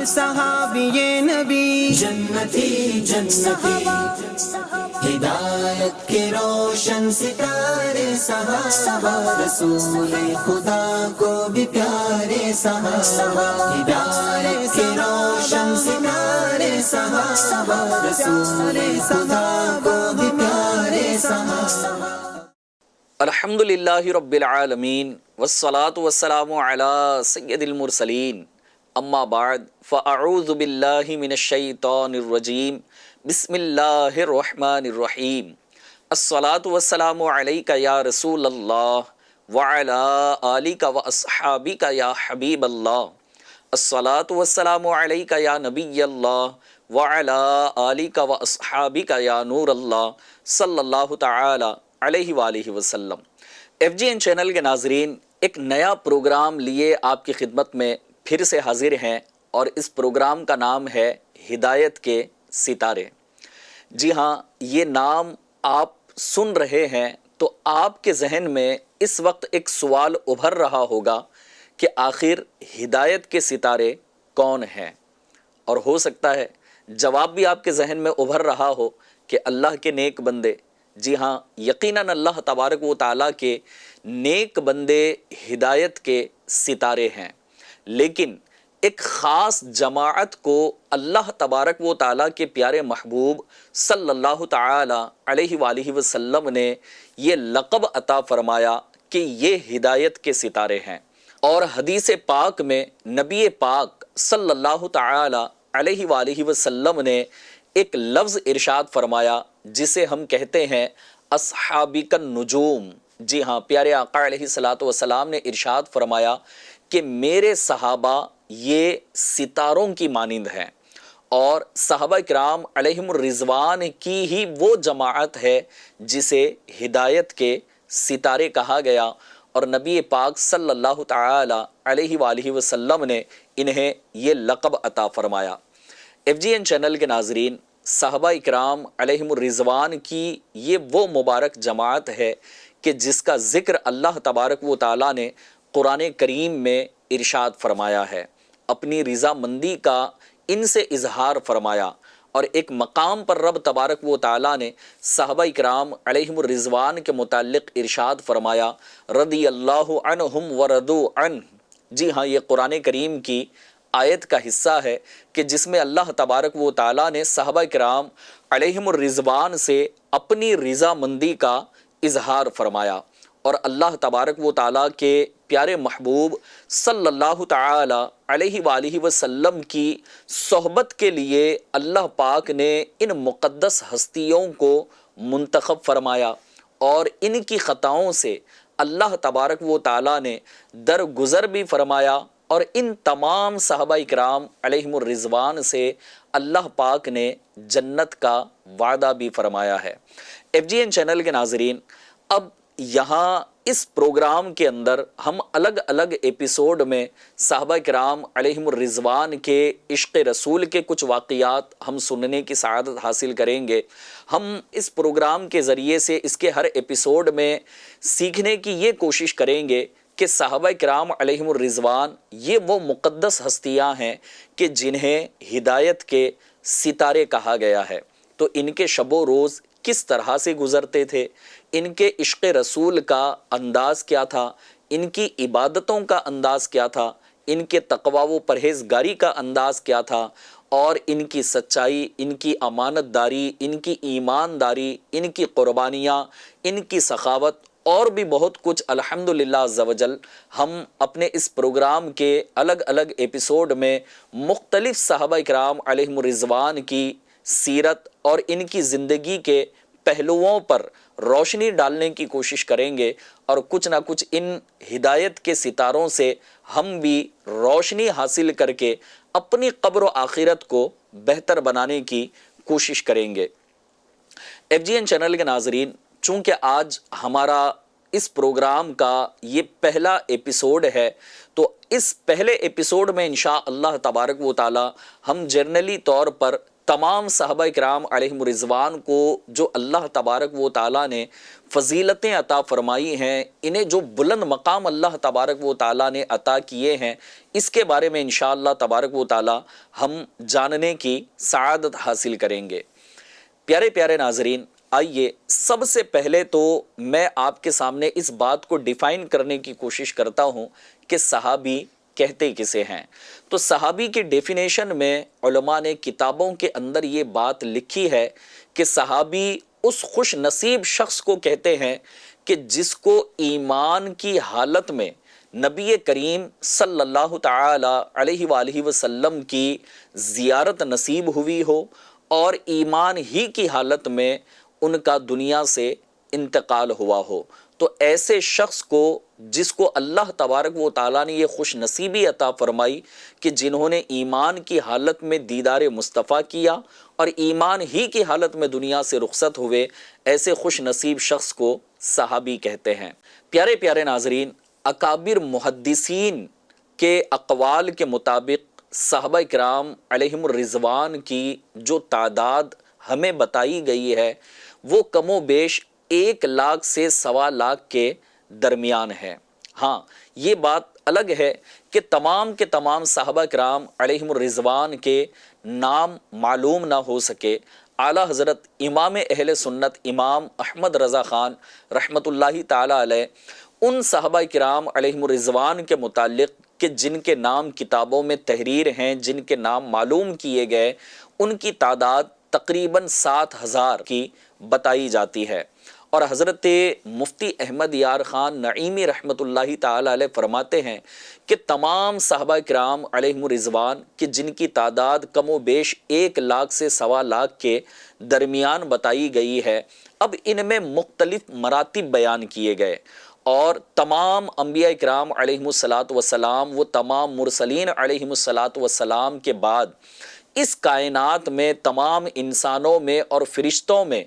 صحابی نبی جنتی جنتی ہدایت کے روشن ستارے صحابہ رسول خدا کو بھی پیارے صحابہ ہدایت کے روشن ستارے صحابہ رسول خدا کو بھی پیارے صحابہ۔ الحمدللہ رب العالمین والصلاة والسلام علی سید المرسلین، اما بعد فاعوذ باللہ من الشیطان الرجیم، بسم اللہ الرحمن الرحیم۔ الصلاة والسلام علیک یا رسول اللہ وعلی آلک واصحابک یا حبیب اللہ۔ الصلاة والسلام علیک یا نبی اللہ وعلی آلک واصحابک یا نور اللہ صلی اللہ تعالی علیہ وآلہ وسلم۔ ایف جی این چینل کے ناظرین، ایک نیا پروگرام لیے آپ کی خدمت میں پھر سے حاضر ہیں، اور اس پروگرام کا نام ہے ہدایت کے ستارے۔ جی ہاں، یہ نام آپ سن رہے ہیں تو آپ کے ذہن میں اس وقت ایک سوال ابھر رہا ہوگا کہ آخر ہدایت کے ستارے کون ہیں؟ اور ہو سکتا ہے جواب بھی آپ کے ذہن میں ابھر رہا ہو کہ اللہ کے نیک بندے۔ جی ہاں، یقیناً اللہ تبارک و تعالیٰ کے نیک بندے ہدایت کے ستارے ہیں، لیکن ایک خاص جماعت کو اللہ تبارک و تعالیٰ کے پیارے محبوب صلی اللہ تعالی علیہ وآلہ وسلم نے یہ لقب عطا فرمایا کہ یہ ہدایت کے ستارے ہیں۔ اور حدیث پاک میں نبی پاک صلی اللہ تعالی علیہ وآلہ وسلم نے ایک لفظ ارشاد فرمایا جسے ہم کہتے ہیں اصحابک النجوم۔ جی ہاں، پیارے آقا علیہ الصلوۃ والسلام نے ارشاد فرمایا کہ میرے صحابہ یہ ستاروں کی مانند ہیں، اور صحابہ کرام علیہم الرضوان کی ہی وہ جماعت ہے جسے ہدایت کے ستارے کہا گیا، اور نبی پاک صلی اللہ تعالی علیہ وآلہ وسلم نے انہیں یہ لقب عطا فرمایا۔ ایف جی این چینل کے ناظرین، صحابہ اکرام علیہم الرضوان کی یہ وہ مبارک جماعت ہے کہ جس کا ذکر اللہ تبارک و تعالیٰ نے قرآن کریم میں ارشاد فرمایا ہے، اپنی رضا مندی کا ان سے اظہار فرمایا، اور ایک مقام پر رب تبارک و تعالیٰ نے صحابہ اکرام علیہم الرضوان کے متعلق ارشاد فرمایا رضی اللہ عنہم ورضوا عنہ۔ جی ہاں، یہ قرآن کریم کی آیت کا حصہ ہے کہ جس میں اللہ تبارک و تعالیٰ نے صحابہ کرام علیہم الرضوان سے اپنی رضا مندی کا اظہار فرمایا، اور اللہ تبارک و تعالیٰ کے پیارے محبوب صلی اللہ تعالی علیہ وآلہ وسلم کی صحبت کے لیے اللہ پاک نے ان مقدس ہستیوں کو منتخب فرمایا، اور ان کی خطاؤں سے اللہ تبارک و تعالیٰ نے درگزر بھی فرمایا، اور ان تمام صحابہ اکرام علیہم الرضوان سے اللہ پاک نے جنت کا وعدہ بھی فرمایا ہے۔ ایف جی این چینل کے ناظرین، اب یہاں اس پروگرام کے اندر ہم الگ الگ ایپیسوڈ میں صحابہ کرام علیہم الرضوان کے عشق رسول کے کچھ واقعات ہم سننے کی سعادت حاصل کریں گے۔ ہم اس پروگرام کے ذریعے سے اس کے ہر ایپیسوڈ میں سیکھنے کی یہ کوشش کریں گے کہ صحابہ کرام علیہم الرضوان یہ وہ مقدس ہستیاں ہیں کہ جنہیں ہدایت کے ستارے کہا گیا ہے، تو ان کے شب و روز کس طرح سے گزرتے تھے، ان کے عشق رسول کا انداز کیا تھا، ان کی عبادتوں کا انداز کیا تھا، ان کے تقوی و پرہیزگاری کا انداز کیا تھا، اور ان کی سچائی، ان کی امانت داری، ان کی ایمانداری، ان کی قربانیاں، ان کی سخاوت، اور بھی بہت کچھ الحمدللہ عز و جل ہم اپنے اس پروگرام کے الگ الگ ایپیسوڈ میں مختلف صحابہ اکرام علیہم الرضوان کی سیرت اور ان کی زندگی کے پہلوؤں پر روشنی ڈالنے کی کوشش کریں گے، اور کچھ نہ کچھ ان ہدایت کے ستاروں سے ہم بھی روشنی حاصل کر کے اپنی قبر و آخرت کو بہتر بنانے کی کوشش کریں گے۔ ایف جی این چینل کے ناظرین، چونکہ آج ہمارا اس پروگرام کا یہ پہلا ایپیسوڈ ہے، تو اس پہلے ایپیسوڈ میں انشاء اللہ تبارک و تعالی ہم جنرلی طور پر تمام صحابہ کرام علیہم رضوان کو جو اللہ تبارک و تعالیٰ نے فضیلتیں عطا فرمائی ہیں، انہیں جو بلند مقام اللہ تبارک و تعالیٰ نے عطا کیے ہیں، اس کے بارے میں انشاءاللہ تبارک و تعالیٰ ہم جاننے کی سعادت حاصل کریں گے۔ پیارے پیارے ناظرین، آئیے سب سے پہلے تو میں آپ کے سامنے اس بات کو ڈیفائن کرنے کی کوشش کرتا ہوں کہ صحابی کہتے کسے ہیں۔ تو صحابی کی ڈیفینیشن میں علماء نے کتابوں کے اندر یہ بات لکھی ہے کہ صحابی اس خوش نصیب شخص کو کہتے ہیں کہ جس کو ایمان کی حالت میں نبی کریم صلی اللہ تعالی علیہ وآلہ وسلم کی زیارت نصیب ہوئی ہو اور ایمان ہی کی حالت میں ان کا دنیا سے انتقال ہوا ہو۔ تو ایسے شخص کو، جس کو اللہ تبارک و تعالیٰ نے یہ خوش نصیبی عطا فرمائی کہ جنہوں نے ایمان کی حالت میں دیدار مصطفیٰ کیا اور ایمان ہی کی حالت میں دنیا سے رخصت ہوئے، ایسے خوش نصیب شخص کو صحابی کہتے ہیں۔ پیارے پیارے ناظرین، اکابر محدثین کے اقوال کے مطابق صحابہ کرام علیہم الرضوان کی جو تعداد ہمیں بتائی گئی ہے وہ کم و بیش 1 لاکھ سے 1.25 لاکھ کے درمیان ہے۔ ہاں، یہ بات الگ ہے کہ تمام کے تمام صحابہ کرام علیہم الرضوان کے نام معلوم نہ ہو سکے۔ اعلیٰ حضرت امام اہل سنت امام احمد رضا خان رحمۃ اللہ تعالی علیہ ان صحابہ کرام علیہم الرضوان کے متعلق کہ جن کے نام کتابوں میں تحریر ہیں، جن کے نام معلوم کیے گئے، ان کی تعداد تقریباً 7,000 کی بتائی جاتی ہے۔ اور حضرت مفتی احمد یار خان نعیمی رحمۃ اللہ تعالی علیہ فرماتے ہیں کہ تمام صحابہ کرام علیہم الرضوان کہ جن کی تعداد کم و بیش 1 لاکھ سے 1.25 لاکھ کے درمیان بتائی گئی ہے، اب ان میں مختلف مراتب بیان کیے گئے اور تمام انبیاء کرام علیہم الصلاۃ والسلام، وہ تمام مرسلین علیہم الصلاۃ والسلام کے بعد اس کائنات میں تمام انسانوں میں اور فرشتوں میں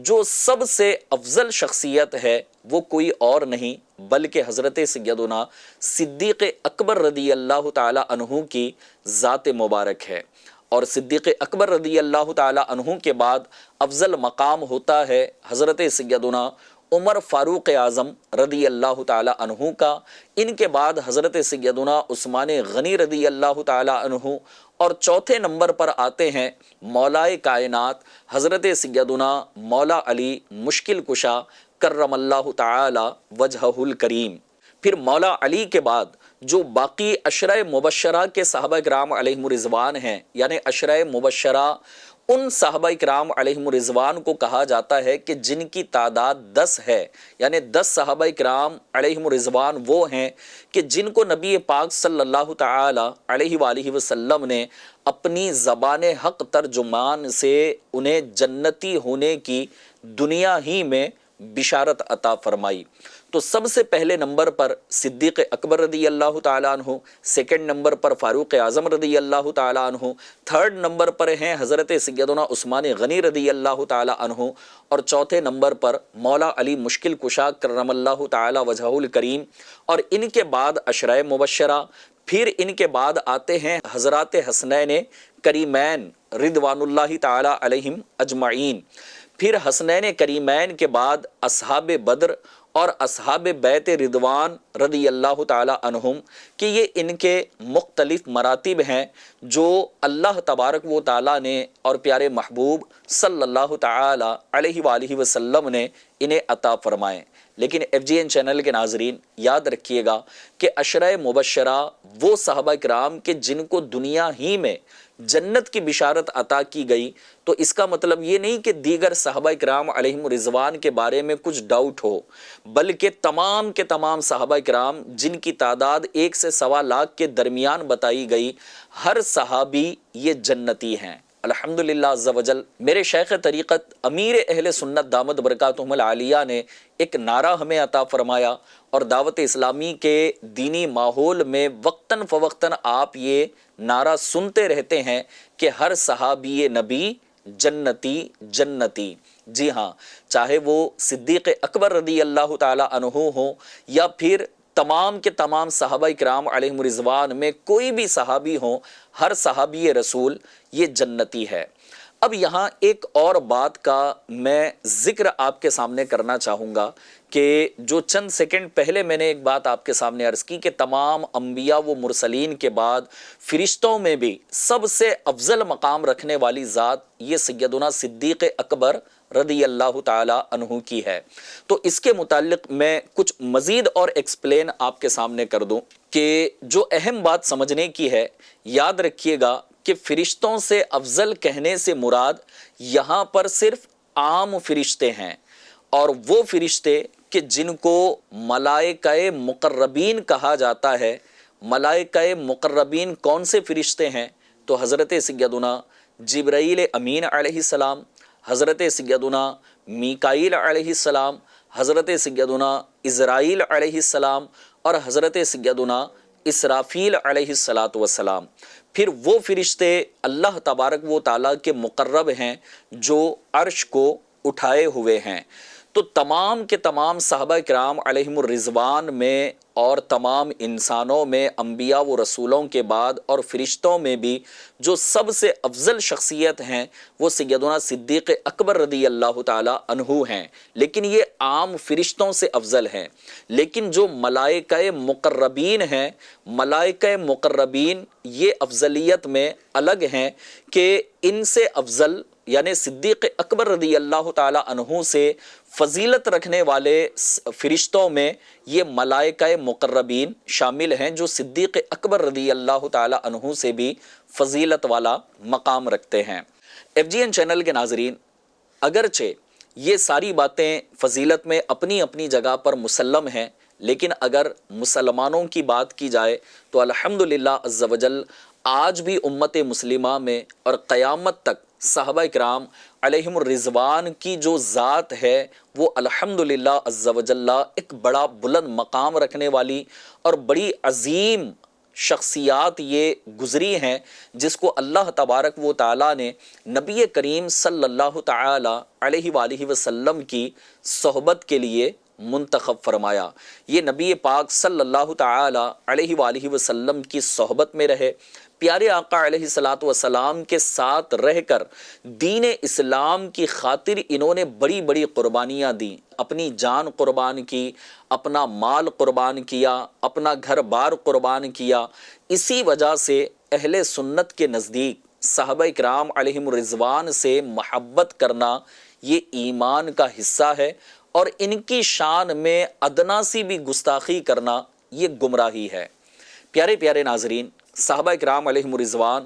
جو سب سے افضل شخصیت ہے وہ کوئی اور نہیں بلکہ حضرت سیدنا صدیق اکبر رضی اللہ تعالی عنہ کی ذات مبارک ہے۔ اور صدیق اکبر رضی اللہ تعالی عنہ کے بعد افضل مقام ہوتا ہے حضرت سیدنا عمر فاروق اعظم رضی اللہ تعالی عنہ کا، ان کے بعد حضرت سیدنا عثمان غنی رضی اللہ تعالی عنہ، اور چوتھے نمبر پر آتے ہیں مولائے کائنات حضرت سیدنا مولا علی مشکل کشا کرم اللہ تعالی وجہہ الکریم۔ پھر مولا علی کے بعد جو باقی عشرہ مبشرہ کے صحابہ کرام علیہم الرضوان ہیں، یعنی عشرہ مبشرہ ان صحابہ کرام علیہم الرضوان کو کہا جاتا ہے کہ جن کی تعداد 10 ہے، یعنی 10 صحابہ کرام علیہم الرضوان وہ ہیں کہ جن کو نبی پاک صلی اللہ تعالی علیہ وآلہ وسلم نے اپنی زبان حق ترجمان سے انہیں جنتی ہونے کی دنیا ہی میں بشارت عطا فرمائی۔ تو سب سے پہلے نمبر پر صدیق اکبر رضی اللہ تعالیٰ عنہ، سیکنڈ نمبر پر فاروق اعظم رضی اللہ تعالیٰ عنہ، تھرڈ نمبر پر ہیں حضرت سیدنا عثمان غنی رضی اللہ تعالیٰ عنہ، اور چوتھے نمبر پر مولا علی مشکل کشا کرم اللہ تعالیٰ وجہہ الکریم، اور ان کے بعد عشرہ مبشرہ۔ پھر ان کے بعد آتے ہیں حضرات حسنین کریمین رضوان اللہ تعالیٰ علیہم اجمعین۔ پھر حسنین کریمین کے بعد اصحاب بدر اور اصحاب بیت رضوان رضی اللہ تعالیٰ عنہم، کہ یہ ان کے مختلف مراتب ہیں جو اللہ تبارک و تعالیٰ نے اور پیارے محبوب صلی اللہ تعالی علیہ وآلہ وسلم نے انہیں عطا فرمائے۔ لیکن FGN چینل کے ناظرین یاد رکھیے گا کہ عشرہ مبشرہ وہ صحابہ کرام کہ جن کو دنیا ہی میں جنت کی بشارت عطا کی گئی، تو اس کا مطلب یہ نہیں کہ دیگر صحابہ کرام علیہم الرضوان کے بارے میں کچھ ڈاؤٹ ہو، بلکہ تمام کے تمام صحابہ کرام جن کی تعداد 1 سے 1.25 لاکھ کے درمیان بتائی گئی، ہر صحابی یہ جنتی ہیں۔ الحمدللہ عز و جل میرے شیخ طریقت امیر اہل سنت دامت برکاتہم العالیہ نے ایک نعرہ ہمیں عطا فرمایا، اور دعوت اسلامی کے دینی ماحول میں وقتاً فوقتاً آپ یہ نعرہ سنتے رہتے ہیں کہ ہر صحابی نبی جنتی جنتی۔ جی ہاں، چاہے وہ صدیق اکبر رضی اللہ تعالی عنہ ہوں یا پھر تمام کے تمام صحابہ کرام علیہم الرضوان میں کوئی بھی صحابی ہوں، ہر صحابی رسول یہ جنتی ہے۔ اب یہاں ایک اور بات کا میں ذکر آپ کے سامنے کرنا چاہوں گا کہ جو چند سیکنڈ پہلے میں نے ایک بات آپ کے سامنے عرض کی کہ تمام انبیاء و مرسلین کے بعد فرشتوں میں بھی سب سے افضل مقام رکھنے والی ذات یہ سیدنا صدیق اکبر رضی اللہ تعالی عنہ کی ہے۔ تو اس کے متعلق میں کچھ مزید اور ایکسپلین آپ کے سامنے کر دوں کہ جو اہم بات سمجھنے کی ہے، یاد رکھیے گا کہ فرشتوں سے افضل کہنے سے مراد یہاں پر صرف عام فرشتے ہیں، اور وہ فرشتے کہ جن کو ملائکہ مقربین کہا جاتا ہے۔ ملائکہ مقربین کون سے فرشتے ہیں؟ تو حضرت سیدنا جبرائیل امین علیہ السلام، حضرت سیدنا میکائیل علیہ السلام، حضرت سیدنا اسرائیل علیہ السلام اور حضرت سیدنا اسرافیل علیہ السلام۔ پھر وہ فرشتے اللہ تبارک و تعالیٰ کے مقرب ہیں جو عرش کو اٹھائے ہوئے ہیں۔ تو تمام کے تمام صحابہ کرام علیہم الرضوان میں اور تمام انسانوں میں، انبیاء و رسولوں کے بعد اور فرشتوں میں بھی جو سب سے افضل شخصیت ہیں وہ سیدنا صدیق اکبر رضی اللہ تعالی عنہ ہیں، لیکن یہ عام فرشتوں سے افضل ہیں۔ لیکن جو ملائکہ مقربین ہیں، ملائکہ مقربین یہ افضلیت میں الگ ہیں کہ ان سے افضل یعنی صدیق اکبر رضی اللہ تعالی عنہ سے فضیلت رکھنے والے فرشتوں میں یہ ملائکہ مقربین شامل ہیں جو صدیق اکبر رضی اللہ تعالی عنہ سے بھی فضیلت والا مقام رکھتے ہیں۔ ایف جی این چینل کے ناظرین، اگرچہ یہ ساری باتیں فضیلت میں اپنی اپنی جگہ پر مسلم ہیں، لیکن اگر مسلمانوں کی بات کی جائے تو الحمدللہ عز و جل آج بھی امت مسلمہ میں اور قیامت تک صحابہ کرام علیہم الرضوان کی جو ذات ہے وہ الحمدللہ عز و جل ایک بڑا بلند مقام رکھنے والی اور بڑی عظیم شخصیات یہ گزری ہیں جس کو اللہ تبارک و تعالیٰ نے نبی کریم صلی اللہ تعالی علیہ وآلہ وسلم کی صحبت کے لیے منتخب فرمایا۔ یہ نبی پاک صلی اللہ تعالی علیہ وآلہ وسلم کی صحبت میں رہے، پیارے آقا علیہ السلام کے ساتھ رہ کر دین اسلام کی خاطر انہوں نے بڑی بڑی قربانیاں دیں، اپنی جان قربان کی، اپنا مال قربان کیا، اپنا گھر بار قربان کیا۔ اسی وجہ سے اہل سنت کے نزدیک صحابہ کرام علیہم الرضوان سے محبت کرنا یہ ایمان کا حصہ ہے، اور ان کی شان میں ادنا سی بھی گستاخی کرنا یہ گمراہی ہے۔ پیارے پیارے ناظرین، صحابہ کرام علیہم الرضوان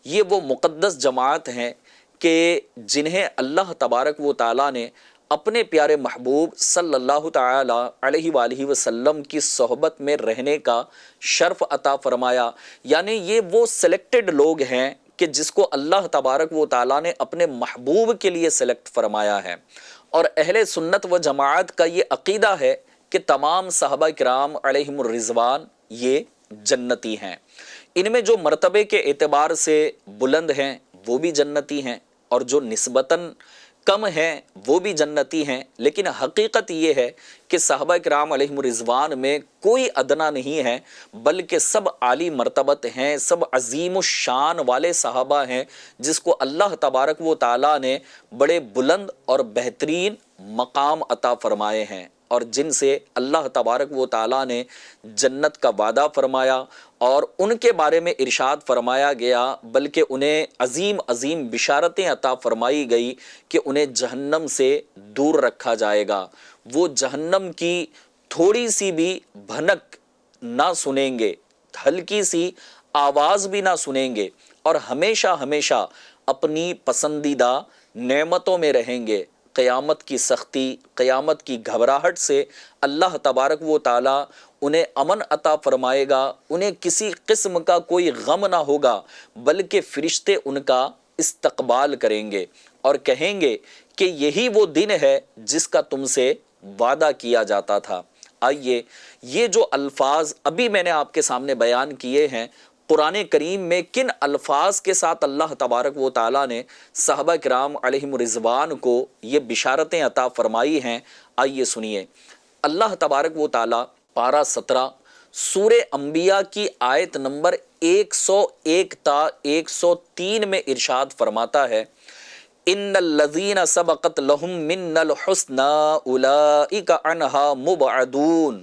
یہ وہ مقدس جماعت ہیں کہ جنہیں اللہ تبارک و تعالیٰ نے اپنے پیارے محبوب صلی اللہ تعالی علیہ وآلہ وسلم کی صحبت میں رہنے کا شرف عطا فرمایا۔ یعنی یہ وہ سلیکٹڈ لوگ ہیں کہ جس کو اللہ تبارک و تعالیٰ نے اپنے محبوب کے لیے سلیکٹ فرمایا ہے، اور اہل سنت و جماعت کا یہ عقیدہ ہے کہ تمام صحابہ کرام علیہم الرضوان یہ جنتی ہیں۔ ان میں جو مرتبے کے اعتبار سے بلند ہیں وہ بھی جنتی ہیں، اور جو نسبتاً کم ہیں وہ بھی جنتی ہیں، لیکن حقیقت یہ ہے کہ صحابہ کرام علیہم الرضوان میں کوئی ادنا نہیں ہے، بلکہ سب عالی مرتبت ہیں، سب عظیم الشان والے صحابہ ہیں جس کو اللہ تبارک و تعالیٰ نے بڑے بلند اور بہترین مقام عطا فرمائے ہیں، اور جن سے اللہ تبارک و تعالیٰ نے جنت کا وعدہ فرمایا، اور ان کے بارے میں ارشاد فرمایا گیا، بلکہ انہیں عظیم عظیم بشارتیں عطا فرمائی گئی کہ انہیں جہنم سے دور رکھا جائے گا۔ وہ جہنم کی تھوڑی سی بھی بھنک نہ سنیں گے، ہلکی سی آواز بھی نہ سنیں گے، اور ہمیشہ ہمیشہ اپنی پسندیدہ نعمتوں میں رہیں گے۔ قیامت کی سختی، قیامت کی گھبراہٹ سے اللہ تبارک و تعالیٰ انہیں امن عطا فرمائے گا، انہیں کسی قسم کا کوئی غم نہ ہوگا، بلکہ فرشتے ان کا استقبال کریں گے اور کہیں گے کہ یہی وہ دن ہے جس کا تم سے وعدہ کیا جاتا تھا۔ آئیے یہ جو الفاظ ابھی میں نے آپ کے سامنے بیان کیے ہیں، قرآن کریم میں کن الفاظ کے ساتھ اللہ تبارک و تعالیٰ نے صحابہ کرام علیہم الرضوان کو یہ بشارتیں عطا فرمائی ہیں، آئیے سنیے۔ اللہ تبارک و تعالیٰ پارہ 17 سورہ انبیاء کی آیت نمبر 101 تا 103 میں ارشاد فرماتا ہے ان الذین سبقت لہم من الحسنى اولئک عنہا مبعدون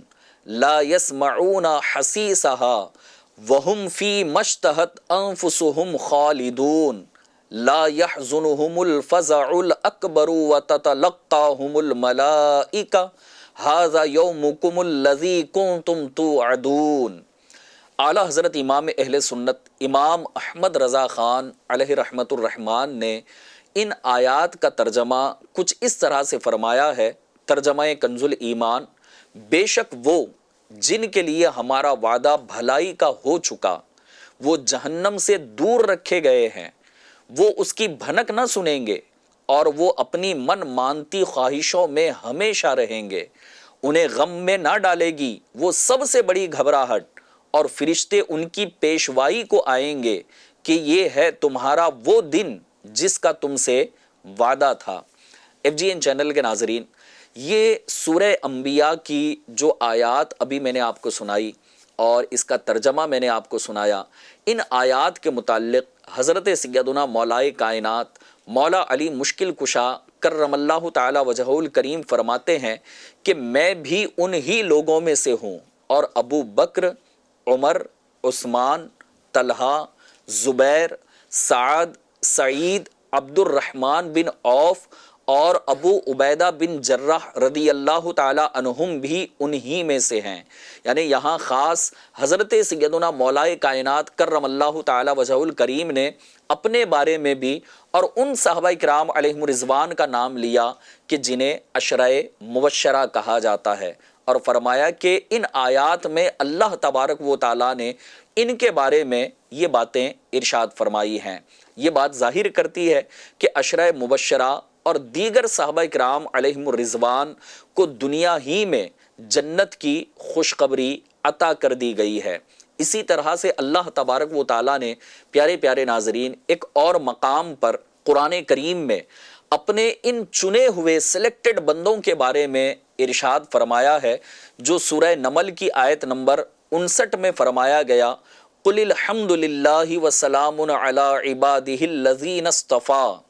لا يسمعون حسیسها وهم فی مشتہت انفسهم خالدون لا يحزنهم الفزع الاکبر وتتلقاهم الملائکہ ھذا یومکم الذی کنتم توعدون۔ اعلیٰ حضرت امام اہل سنت امام احمد رضا خان علیہ رحمت الرحمن نے ان آیات کا ترجمہ کچھ اس طرح سے فرمایا ہے، ترجمہ کنز الایمان: بے شک وہ جن کے لیے ہمارا وعدہ بھلائی کا ہو چکا وہ جہنم سے دور رکھے گئے ہیں، وہ اس کی بھنک نہ سنیں گے اور وہ اپنی من مانتی خواہشوں میں ہمیشہ رہیں گے، انہیں غم میں نہ ڈالے گی وہ سب سے بڑی گھبراہٹ، اور فرشتے ان کی پیشوائی کو آئیں گے کہ یہ ہے تمہارا وہ دن جس کا تم سے وعدہ تھا۔ FGN چینل کے ناظرین، یہ سورہ انبیاء کی جو آیات ابھی میں نے آپ کو سنائی اور اس کا ترجمہ میں نے آپ کو سنایا، ان آیات کے متعلق حضرت سیدنا مولائے کائنات مولا علی مشکل کشا کرم اللہ تعالی وجہہ الکریم فرماتے ہیں کہ میں بھی انہی لوگوں میں سے ہوں، اور ابو بکر، عمر، عثمان، طلحہ، زبیر، سعد، سعید، عبد الرحمن بن عوف اور ابو عبیدہ بن جراح رضی اللہ تعالی عنہم بھی انہی میں سے ہیں۔ یعنی یہاں خاص حضرت سیدنا مولائے کائنات کرم اللہ تعالی وجہہ الکریم نے اپنے بارے میں بھی اور ان صحابہ کرام علیہم رضوان کا نام لیا کہ جنہیں عشرۂ مبشرہ کہا جاتا ہے، اور فرمایا کہ ان آیات میں اللہ تبارک و تعالیٰ نے ان کے بارے میں یہ باتیں ارشاد فرمائی ہیں۔ یہ بات ظاہر کرتی ہے کہ عشرۂ مبشرہ اور دیگر صحابہ کرام علیہم الرضوان کو دنیا ہی میں جنت کی خوشخبری عطا کر دی گئی ہے۔ اسی طرح سے اللہ تبارک و تعالیٰ نے پیارے پیارے ناظرین ایک اور مقام پر قرآن کریم میں اپنے ان چنے ہوئے سلیکٹڈ بندوں کے بارے میں ارشاد فرمایا ہے، جو سورہ نمل کی آیت نمبر 59 میں فرمایا گیا، قُلِ الْحَمْدُ لِلَّهِ وَسَلَامٌ عَلَىٰ عِبَادِهِ الَّذِينَ اصْطَفَىٰ۔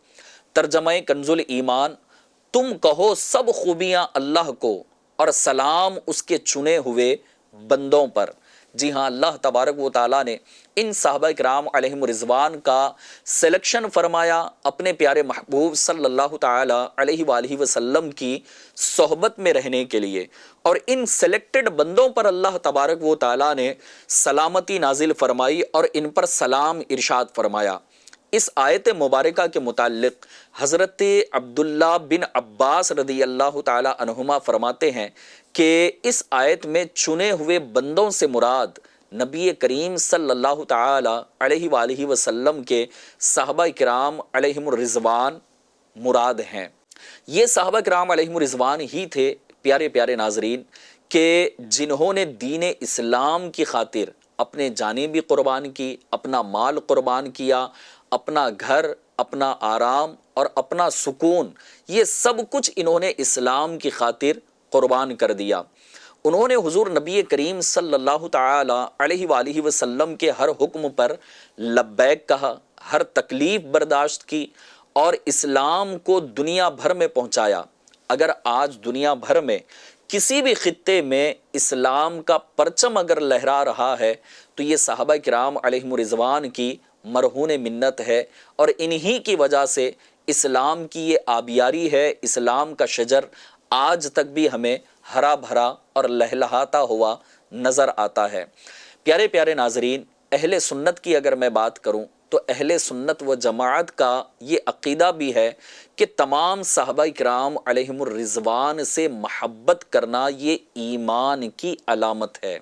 ترجمہ کنز الایمان: تم کہو سب خوبیاں اللہ کو اور سلام اس کے چنے ہوئے بندوں پر۔ جی ہاں، اللہ تبارک و تعالیٰ نے ان صحابہ کرام علیہم رضوان کا سلیکشن فرمایا اپنے پیارے محبوب صلی اللہ تعالی علیہ وآلہ وسلم کی صحبت میں رہنے کے لیے، اور ان سلیکٹڈ بندوں پر اللہ تبارک و تعالیٰ نے سلامتی نازل فرمائی اور ان پر سلام ارشاد فرمایا۔ اس آیت مبارکہ کے متعلق حضرت عبداللہ بن عباس رضی اللہ تعالی عنہما فرماتے ہیں کہ اس آیت میں چنے ہوئے بندوں سے مراد نبی کریم صلی اللہ تعالی علیہ وآلہ وسلم کے صحابہ کرام علیہم الرضوان مراد ہیں۔ یہ صحابہ کرام علیہم الرضوان ہی تھے پیارے پیارے ناظرین کہ جنہوں نے دین اسلام کی خاطر اپنے جانیں بھی قربان کی، اپنا مال قربان کیا، اپنا گھر، اپنا آرام اور اپنا سکون، یہ سب کچھ انہوں نے اسلام کی خاطر قربان کر دیا۔ انہوں نے حضور نبی کریم صلی اللہ تعالی علیہ وآلہ وسلم کے ہر حکم پر لبیک کہا، ہر تکلیف برداشت کی اور اسلام کو دنیا بھر میں پہنچایا۔ اگر آج دنیا بھر میں کسی بھی خطے میں اسلام کا پرچم اگر لہرا رہا ہے تو یہ صحابہ کرام علیہم رضوان کی مرہون منت ہے، اور انہی کی وجہ سے اسلام کی یہ آبیاری ہے، اسلام کا شجر آج تک بھی ہمیں ہرا بھرا اور لہلہاتا ہوا نظر آتا ہے۔ پیارے پیارے ناظرین، اہل سنت کی اگر میں بات کروں تو اہل سنت و جماعت کا یہ عقیدہ بھی ہے کہ تمام صحابہ کرام علیہم الرضوان سے محبت کرنا یہ ایمان کی علامت ہے،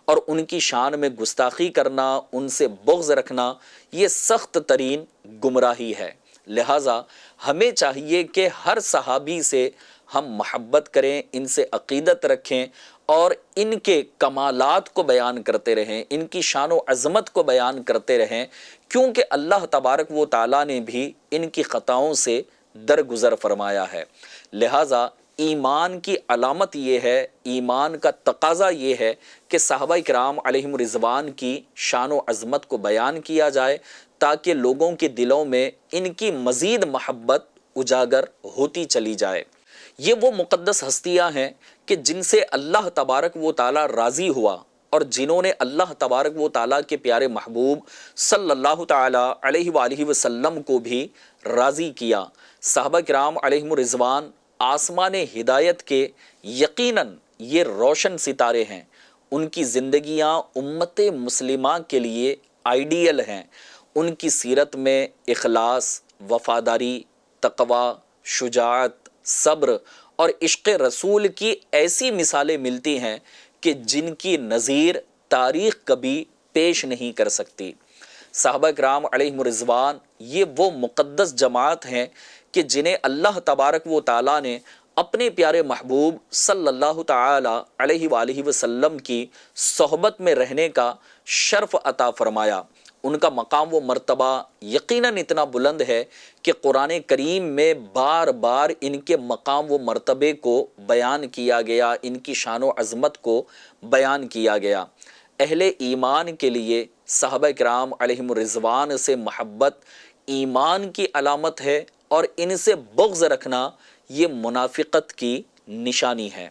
اور ان کی شان میں گستاخی کرنا، ان سے بغض رکھنا یہ سخت ترین گمراہی ہے۔ لہٰذا ہمیں چاہیے کہ ہر صحابی سے ہم محبت کریں، ان سے عقیدت رکھیں اور ان کے کمالات کو بیان کرتے رہیں، ان کی شان و عظمت کو بیان کرتے رہیں، کیونکہ اللہ تبارک و تعالیٰ نے بھی ان کی خطاؤں سے درگزر فرمایا ہے۔ لہٰذا ایمان کی علامت یہ ہے، ایمان کا تقاضا یہ ہے کہ صحابہ کرام علیہم رضوان کی شان و عظمت کو بیان کیا جائے، تاکہ لوگوں کے دلوں میں ان کی مزید محبت اجاگر ہوتی چلی جائے۔ یہ وہ مقدس ہستیاں ہیں کہ جن سے اللہ تبارک و تعالیٰ راضی ہوا اور جنہوں نے اللہ تبارک و تعالیٰ کے پیارے محبوب صلی اللہ تعالیٰ علیہ وآلہ وسلم کو بھی راضی کیا۔ صحابہ کرام علیہم الرضوان آسمان ہدایت کے یقیناً یہ روشن ستارے ہیں۔ ان کی زندگیاں امت مسلمہ کے لیے آئیڈیل ہیں۔ ان کی سیرت میں اخلاص، وفاداری، تقوی، شجاعت، صبر اور عشق رسول کی ایسی مثالیں ملتی ہیں کہ جن کی نظیر تاریخ کبھی پیش نہیں کر سکتی۔ صحابہ کرام علیہم الرضوان یہ وہ مقدس جماعت ہیں کہ جنہیں اللہ تبارک و تعالیٰ نے اپنے پیارے محبوب صلی اللہ تعالیٰ علیہ وآلہ وسلم کی صحبت میں رہنے کا شرف عطا فرمایا۔ ان کا مقام و مرتبہ یقیناً اتنا بلند ہے کہ قرآن کریم میں بار بار ان کے مقام و مرتبے کو بیان کیا گیا، ان کی شان و عظمت کو بیان کیا گیا۔ اہل ایمان کے لیے صحابہ کرام علیہم الرضوان سے محبت ایمان کی علامت ہے اور ان سے بغض رکھنا یہ منافقت کی نشانی ہے۔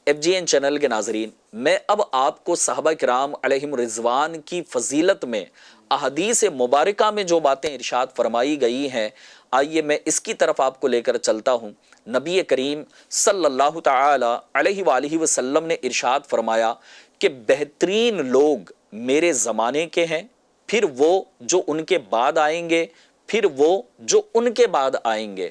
FGN چینل کے ناظرین، میں اب آپ کو صحابہ کرام علیہم الرضوان کی فضیلت میں احادیث مبارکہ میں جو باتیں ارشاد فرمائی گئی ہیں، آئیے میں اس کی طرف آپ کو لے کر چلتا ہوں۔ نبی کریم صلی اللہ تعالی علیہ وآلہ وسلم نے ارشاد فرمایا کہ بہترین لوگ میرے زمانے کے ہیں، پھر وہ جو ان کے بعد آئیں گے، پھر وہ جو ان کے بعد آئیں گے۔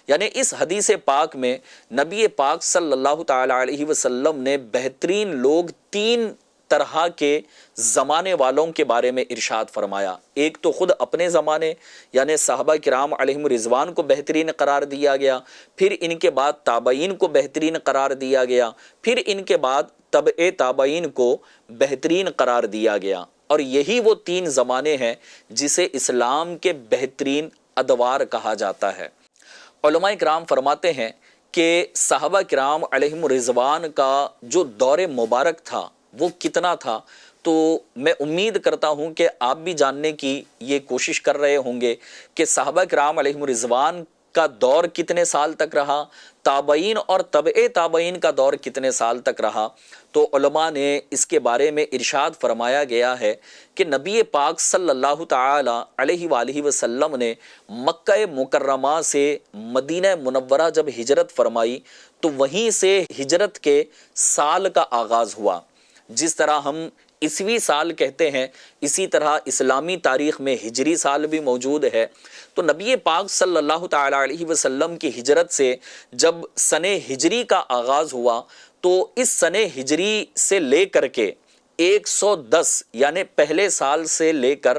یعنی اس حدیث پاک میں نبی پاک صلی اللہ تعالی علیہ وسلم نے بہترین لوگ تین طرح کے زمانے والوں کے بارے میں ارشاد فرمایا۔ ایک تو خود اپنے زمانے یعنی صحابہ کرام علیہم الرضوان کو بہترین قرار دیا گیا، پھر ان کے بعد تابعین کو بہترین قرار دیا گیا، پھر ان کے بعد تبع تابعین کو بہترین قرار دیا گیا، اور یہی وہ تین زمانے ہیں جسے اسلام کے بہترین ادوار کہا جاتا ہے۔ علماء کرام فرماتے ہیں کہ صحابہ کرام علیہم الرضوان کا جو دور مبارک تھا وہ کتنا تھا، تو میں امید کرتا ہوں کہ آپ بھی جاننے کی یہ کوشش کر رہے ہوں گے کہ صحابہ کرام علیہم الرضوان کا دور کتنے سال تک رہا، تابعین اور تبع تابعین کا دور کتنے سال تک رہا۔ تو علماء نے اس کے بارے میں ارشاد فرمایا گیا ہے کہ نبی پاک صلی اللہ تعالی علیہ وآلہ وسلم نے مکہ مکرمہ سے مدینہ منورہ جب ہجرت فرمائی تو وہیں سے ہجرت کے سال کا آغاز ہوا۔ جس طرح ہم عیسوی سال کہتے ہیں، اسی طرح اسلامی تاریخ میں ہجری سال بھی موجود ہے۔ تو نبی پاک صلی اللہ تعالی علیہ وسلم کی ہجرت سے جب سن ہجری کا آغاز ہوا تو اس سن ہجری سے لے کر کے 110 یعنی پہلے سال سے لے کر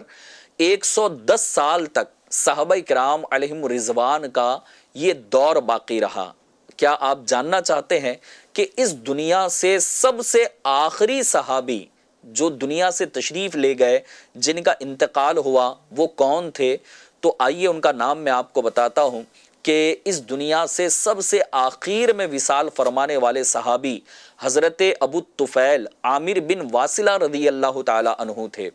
110 سال تک صحابہ کرام علیہم الرضوان کا یہ دور باقی رہا۔ کیا آپ جاننا چاہتے ہیں کہ اس دنیا سے سب سے آخری صحابی جو دنیا سے تشریف لے گئے، جن کا انتقال ہوا، وہ کون تھے؟ تو آئیے ان کا نام میں آپ کو بتاتا ہوں کہ اس دنیا سے سب سے آخر میں وصال فرمانے والے صحابی حضرت ابو طفیل عامر بن واصلہ رضی اللہ تعالی عنہ تھے۔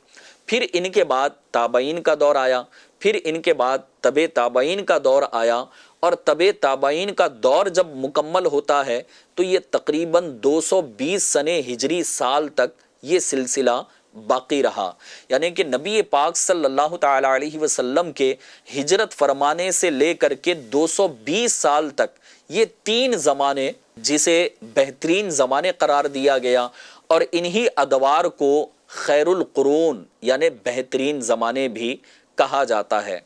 پھر ان کے بعد تابعین کا دور آیا، پھر ان کے بعد تبع تابعین کا دور آیا، اور تبع تابعین کا دور جب مکمل ہوتا ہے تو یہ تقریباً 220 سن ہجری سال تک یہ سلسلہ باقی رہا۔ یعنی کہ نبی پاک صلی اللہ تعالی علیہ وسلم کے ہجرت فرمانے سے لے کر کے 220 سال تک یہ تین زمانے جسے بہترین زمانے قرار دیا گیا، اور انہی ادوار کو خیر القرون یعنی بہترین زمانے بھی کہا جاتا ہے۔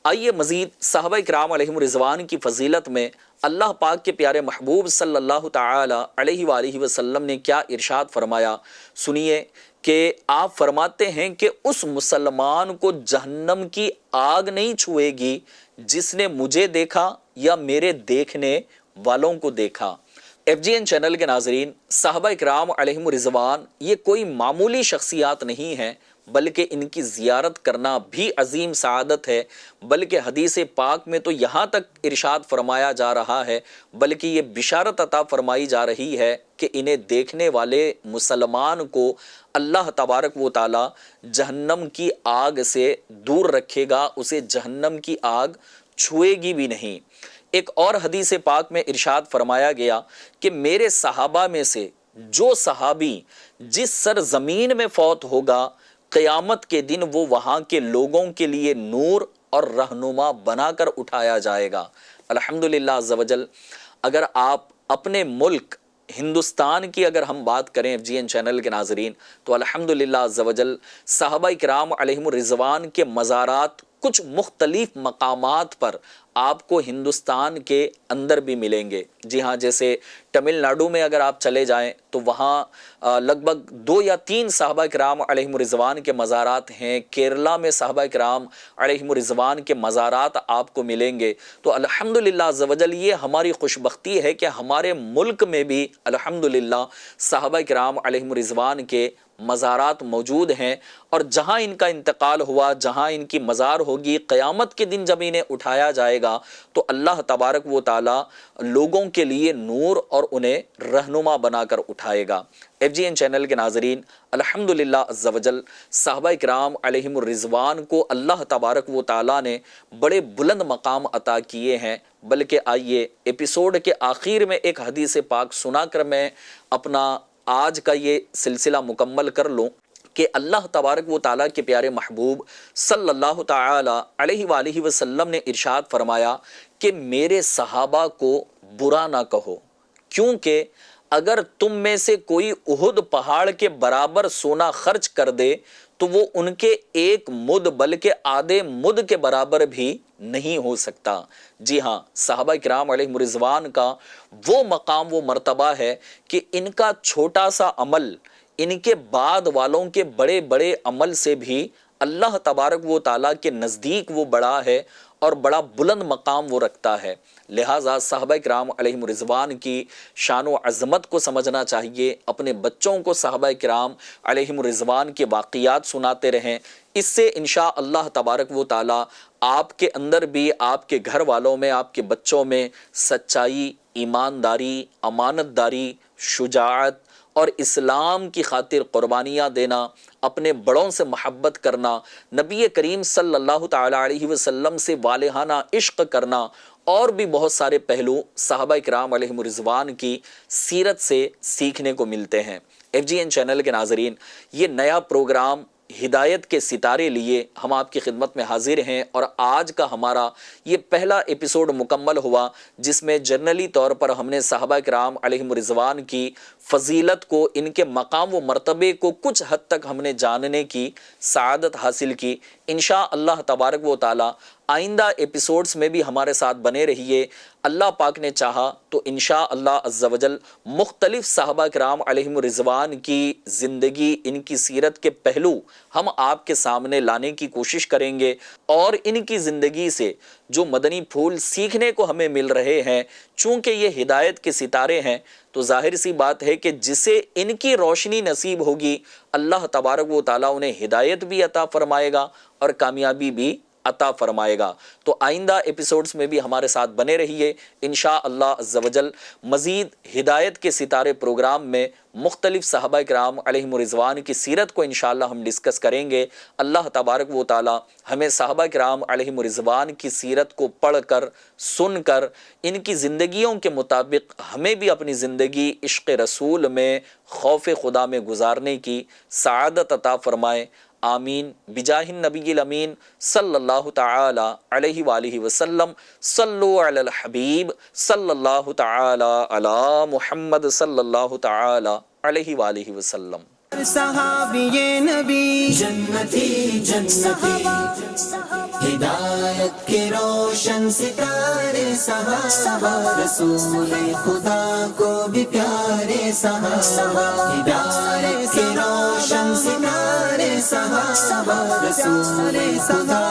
آئیے مزید صحابہ کرام علیہم الرضوان کی فضیلت میں اللہ پاک کے پیارے محبوب صلی اللہ تعالی علیہ وآلہ وسلم نے کیا ارشاد فرمایا، سنیے کہ آپ فرماتے ہیں کہ اس مسلمان کو جہنم کی آگ نہیں چھوئے گی جس نے مجھے دیکھا یا میرے دیکھنے والوں کو دیکھا۔ FGN چینل کے ناظرین، صحابہ کرام علیہم الرضوان یہ کوئی معمولی شخصیات نہیں ہیں، بلکہ ان کی زیارت کرنا بھی عظیم سعادت ہے، بلکہ حدیث پاک میں تو یہاں تک ارشاد فرمایا جا رہا ہے، بلکہ یہ بشارت عطا فرمائی جا رہی ہے کہ انہیں دیکھنے والے مسلمان کو اللہ تبارک و تعالی جہنم کی آگ سے دور رکھے گا، اسے جہنم کی آگ چھوئے گی بھی نہیں۔ ایک اور حدیث پاک میں ارشاد فرمایا گیا کہ میرے صحابہ میں سے جو صحابی جس سرزمین میں فوت ہوگا، قیامت کے دن وہ وہاں کے لوگوں کے لیے نور اور رہنما بنا کر اٹھایا جائے گا۔ الحمدللہ عز و جل، اگر آپ اپنے ملک ہندوستان کی اگر ہم بات کریں FGN چینل کے ناظرین، تو الحمدللہ عز و جل صحابہ کرام علیہم الرضوان کے مزارات کچھ مختلف مقامات پر آپ کو ہندوستان کے اندر بھی ملیں گے۔ جی ہاں، جیسے تمل ناڈو میں اگر آپ چلے جائیں تو وہاں لگ بھگ 2 یا 3 صحابہ کرام علیہم الرضوان کے مزارات ہیں۔ کیرلا میں صحابہ کرام علیہم الرضوان کے مزارات آپ کو ملیں گے۔ تو الحمدللہ عز و جل یہ ہماری خوش بختی ہے کہ ہمارے ملک میں بھی الحمدللہ صحابہ کرام علیہم الرضوان کے مزارات موجود ہیں، اور جہاں ان کا انتقال ہوا، جہاں ان کی مزار ہوگی، قیامت کے دن جب انہیں اٹھایا جائے گا تو اللہ تبارک و تعالی لوگوں کے لیے نور اور انہیں رہنما بنا کر اٹھائے گا۔ FGN چینل کے ناظرین، الحمدللہ عز و جل صحابہ کرام علیہم الرضوان کو اللہ تبارک و تعالی نے بڑے بلند مقام عطا کیے ہیں، بلکہ آئیے ایپیسوڈ کے آخر میں ایک حدیث پاک سنا کر میں اپنا آج کا یہ سلسلہ مکمل کر لوں کہ اللہ تبارک و تعالیٰ کے پیارے محبوب صلی اللہ تعالی علیہ وآلہ وسلم نے ارشاد فرمایا کہ میرے صحابہ کو برا نہ کہو، کیونکہ اگر تم میں سے کوئی احد پہاڑ کے برابر سونا خرچ کر دے تو وہ ان کے 1 مد بلکہ آدھے مد کے برابر بھی نہیں ہو سکتا۔ جی ہاں، صحابہ کرام علیہ رضوان کا وہ مقام، وہ مرتبہ ہے کہ ان کا چھوٹا سا عمل ان کے بعد والوں کے بڑے بڑے عمل سے بھی اللہ تبارک و تعالیٰ کے نزدیک وہ بڑا ہے اور بڑا بلند مقام وہ رکھتا ہے۔ لہٰذا صحابہ کرام علیہ رضوان کی شان و عظمت کو سمجھنا چاہیے، اپنے بچوں کو صحابہ کرام علیہ رضوان کے واقعات سناتے رہیں۔ اس سے انشاءاللہ تبارک و تعالیٰ آپ کے اندر بھی، آپ کے گھر والوں میں، آپ کے بچوں میں سچائی، ایمانداری، امانت داری، شجاعت اور اسلام کی خاطر قربانیاں دینا، اپنے بڑوں سے محبت کرنا، نبی کریم صلی اللہ تعالی علیہ وسلم سے والہانہ عشق کرنا، اور بھی بہت سارے پہلو صحابہ کرام علیہ رضوان کی سیرت سے سیکھنے کو ملتے ہیں۔ FGN چینل کے ناظرین، یہ نیا پروگرام ہدایت کے ستارے لیے ہم آپ کی خدمت میں حاضر ہیں، اور آج کا ہمارا یہ پہلا ایپیسوڈ مکمل ہوا جس میں جنرلی طور پر ہم نے صحابہ کرام علیہ رضوان کی فضیلت کو، ان کے مقام و مرتبے کو کچھ حد تک ہم نے جاننے کی سعادت حاصل کی۔ انشاءاللہ تبارک و تعالی آئندہ ایپیسوڈز میں بھی ہمارے ساتھ بنے رہیے۔ اللہ پاک نے چاہا تو انشاءاللہ عز و جل مختلف صحابہ کرام علیہم رضوان کی زندگی، ان کی سیرت کے پہلو ہم آپ کے سامنے لانے کی کوشش کریں گے، اور ان کی زندگی سے جو مدنی پھول سیکھنے کو ہمیں مل رہے ہیں، چونکہ یہ ہدایت کے ستارے ہیں تو ظاہر سی بات ہے کہ جسے ان کی روشنی نصیب ہوگی اللہ تبارک و تعالیٰ انہیں ہدایت بھی عطا فرمائے گا اور کامیابی بھی عطا فرمائے گا۔ تو آئندہ ایپیسوڈز میں بھی ہمارے ساتھ بنے رہیے۔ انشاءاللہ عز و جل مزید ہدایت کے ستارے پروگرام میں مختلف صحابہ کرام علیہم رضوان کی سیرت کو انشاءاللہ ہم ڈسکس کریں گے۔ اللہ تبارک و تعالی ہمیں صحابہ کرام علیہم رضوان کی سیرت کو پڑھ کر، سن کر، ان کی زندگیوں کے مطابق ہمیں بھی اپنی زندگی عشق رسول میں، خوف خدا میں گزارنے کی سعادت عطا فرمائے۔ آمین بجاہ النبی الامین صلی اللہ تعالی علیہ وآلہ وسلم۔ صلو علی الحبیب صلی اللہ تعالی علی محمد صلی اللہ تعالی علیہ وآلہ وسلم۔ صحابی نبی جنتی جنتی، ہدایت کے روشن ستارے صحابہ، رسول خدا کو بھی پیارے صحابہ، ہدایت کے روشن ستارے صحابہ، رسول خدا